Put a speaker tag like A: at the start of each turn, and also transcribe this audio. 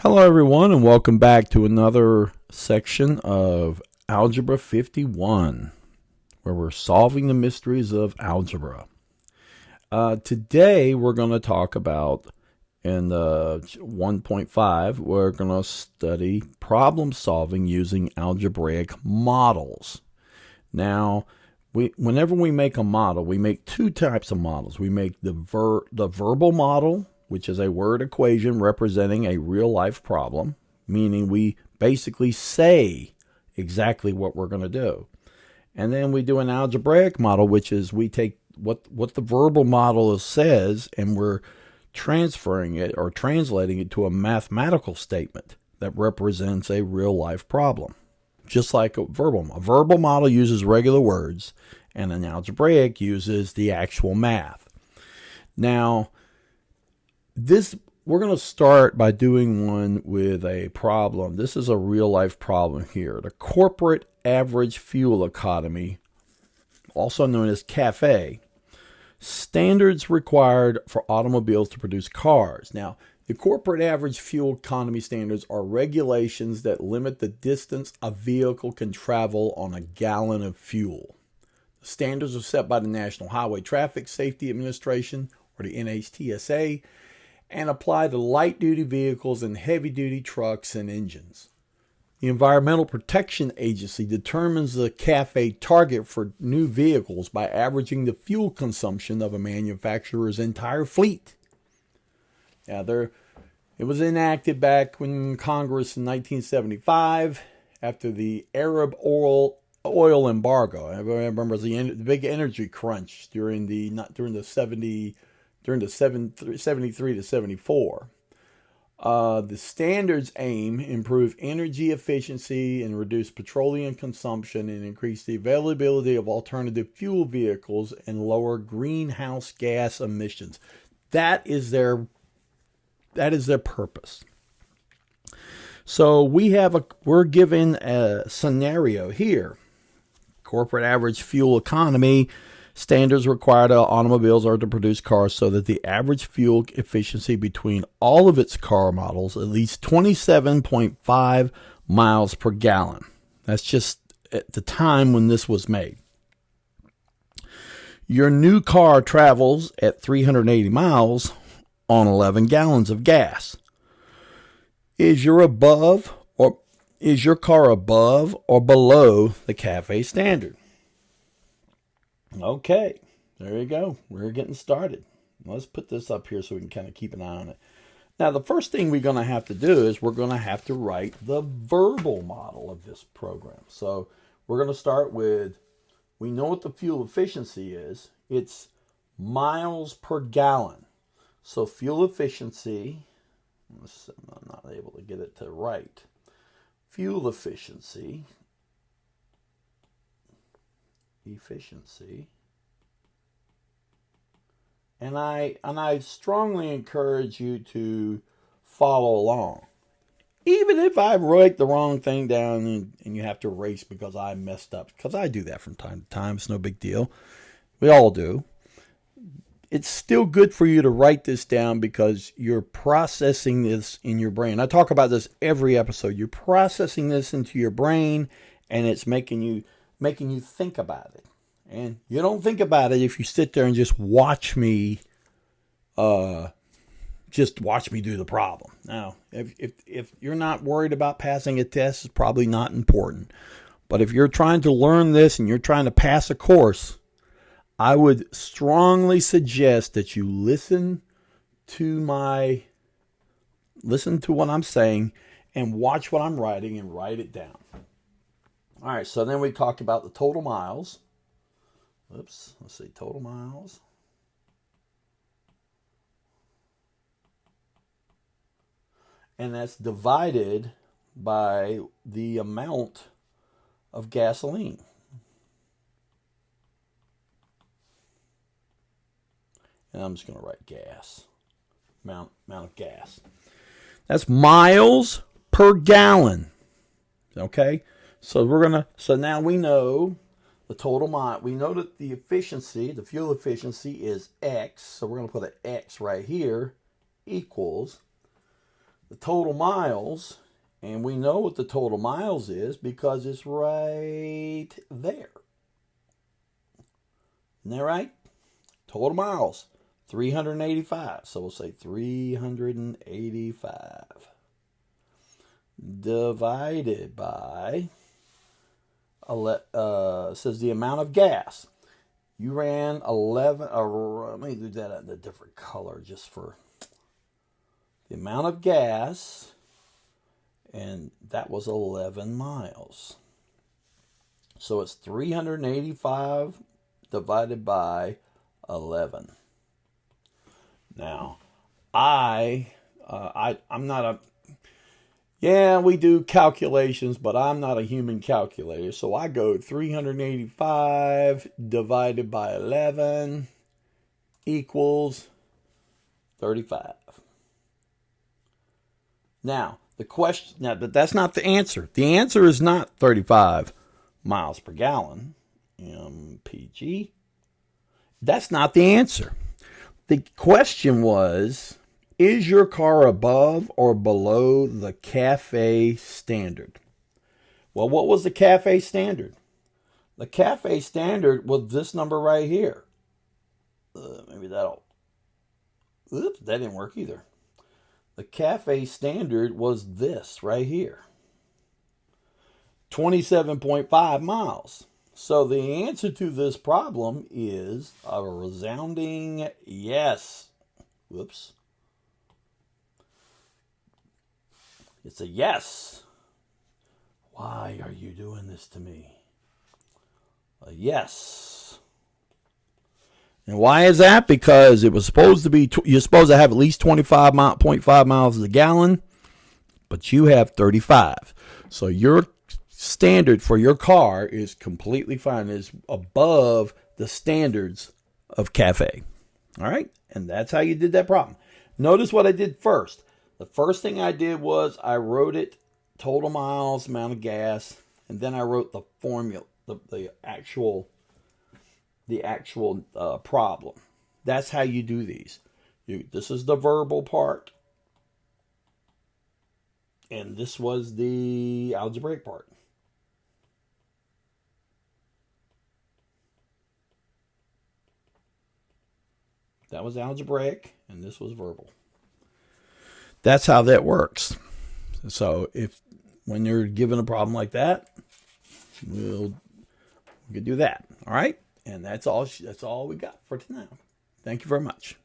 A: Hello, everyone, and welcome back to another section of Algebra 51, where we're solving the mysteries of algebra. Today, we're going to talk about, in 1.5, we're going to study problem solving using algebraic models. Now, whenever we make a model, we make two types of models. We make the verbal model, which is a word equation representing a real-life problem, meaning we basically say exactly what we're going to do. And then we do an algebraic model, which is we take what the verbal model says and we're transferring it or translating it to a mathematical statement that represents a real-life problem. Just like a verbal model uses regular words, and an algebraic uses the actual math. Now, we're going to start by doing one with a problem. This is a real-life problem here. The corporate average fuel economy, also known as CAFE, standards required for automobiles to produce cars. Now, the corporate average fuel economy standards are regulations that limit the distance a vehicle can travel on a gallon of fuel. The standards are set by the National Highway Traffic Safety Administration, or the NHTSA, and apply to light-duty vehicles and heavy-duty trucks and engines. The Environmental Protection Agency determines the CAFE target for new vehicles by averaging the fuel consumption of a manufacturer's entire fleet. Now, it was enacted back when Congress in 1975 after the Arab oil embargo. I remember the big energy crunch during the 73 to 74. The standards aim improve energy efficiency and reduce petroleum consumption and increase the availability of alternative fuel vehicles and lower greenhouse gas emissions. That is their purpose. So we're given a scenario here. Corporate average fuel economy standards required automobiles are to produce cars so that the average fuel efficiency between all of its car models at least 27.5 miles per gallon. That's just at the time when this was made. Your new car travels at 380 miles on 11 gallons of gas. Is your car above or below the CAFE standard? Okay, there you go. We're getting started. Let's put this up here so we can kind of keep an eye on it. Now, the first thing we're going to have to do is we're going to have to write the verbal model of this program. So we're going to start with, we know what the fuel efficiency is. It's miles per gallon. So fuel efficiency, I'm not able to get it to write. Fuel efficiency, and I strongly encourage you to follow along. Even if I write the wrong thing down and you have to erase because I messed up, because I do that from time to time, it's no big deal. We all do. It's still good for you to write this down because you're processing this in your brain. I talk about this every episode. You're processing this into your brain, and it's making you think about it. And you don't think about it if you sit there and just watch me do the problem. Now, if you're not worried about passing a test, it's probably not important. But if you're trying to learn this and you're trying to pass a course, I would strongly suggest that you listen to what I'm saying and watch what I'm writing and write it down. All right, so then we talked about the total miles. Let's see, total miles. And that's divided by the amount of gasoline. And I'm just going to write gas. Amount of gas. That's miles per gallon. Okay? So now we know the total mile. We know that the fuel efficiency is X. So we're going to put an X right here equals the total miles, and we know what the total miles is because it's right there. Isn't that right? Total miles, 385. So we'll say 385 divided by, says the amount of gas. You ran 11, let me do that in a different color just for the amount of gas, and that was 11 miles. So it's 385 divided by 11. Now, I'm not a, yeah, we do calculations, but I'm not a human calculator. So I go 385 divided by 11 equals 35. Now, the question, now, but that's not the answer. The answer is not 35 miles per gallon, mpg. That's not the answer. The question was, is your car above or below the CAFE standard? Well, what was the CAFE standard? The CAFE standard was this number right here. Maybe that'll, oops, that didn't work either. The CAFE standard was this right here. 27.5 miles. So the answer to this problem is a resounding yes. Whoops. It's a yes. Why are you doing this to me? A yes. And why is that? Because it was supposed to be, you're supposed to have at least 25.5 miles a gallon, but you have 35. So your standard for your car is completely fine. It's above the standards of CAFE. All right? And that's how you did that problem. Notice what I did first. The first thing I did was I wrote it, total miles, amount of gas, and then I wrote the formula, the actual problem. That's how you do these. This is the verbal part, and this was the algebraic part. That was algebraic, and this was verbal. That's how that works. So when you're given a problem like that, we can do that. All right? And that's all we got for tonight. Thank you very much.